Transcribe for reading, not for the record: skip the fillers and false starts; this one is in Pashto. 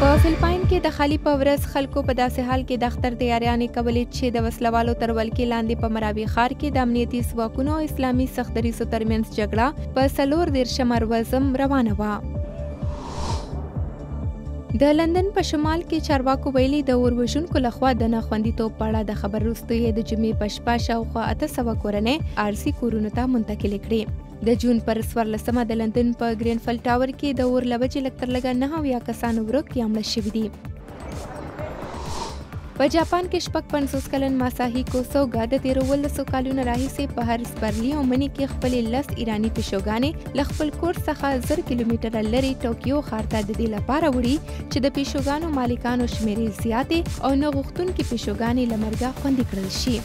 په فلپاین کې د خالي په ورځ خلکو په داسې حال کې د اختر تیاریانې کولې چې د وسلوالو تر ولکې لاندې په مراوي ښار کې د امنیتي ځواکونو او اسلامي سخت دریځو ترمنځ جګړه په 34 ورځ روانه وه. د لندن په شمال کې چارواکو ویلي د اور وژونکو لخوا د ناخوندیتوب په اړه د خبر وروسته یې د جمعې په شپه شاوخوا 800 کورنۍ عارضي کورونو ته منتقلې کړې. د جون پر 14 د لندن په ګرینفل ټاور کې د اور له وجې لږ تر لږه 9 کسان ورک یا مړه شوي دي. په جاپان کې 55 کلن ماساهیکو سوګا د تیرو 18 کالونو راهیسې په هر سپرلي او مني کې خپلې 10 ایراني پیشوګانې له خپل کور څخه 1000 کیلومتره لرې ټوکیو ښار ته د دې لپاره وړي چې د پیشوګانو مالکانو شمیرې زیاتې او نه غوښتونکي پیشوګانې له مرګه خوندي کړل شي.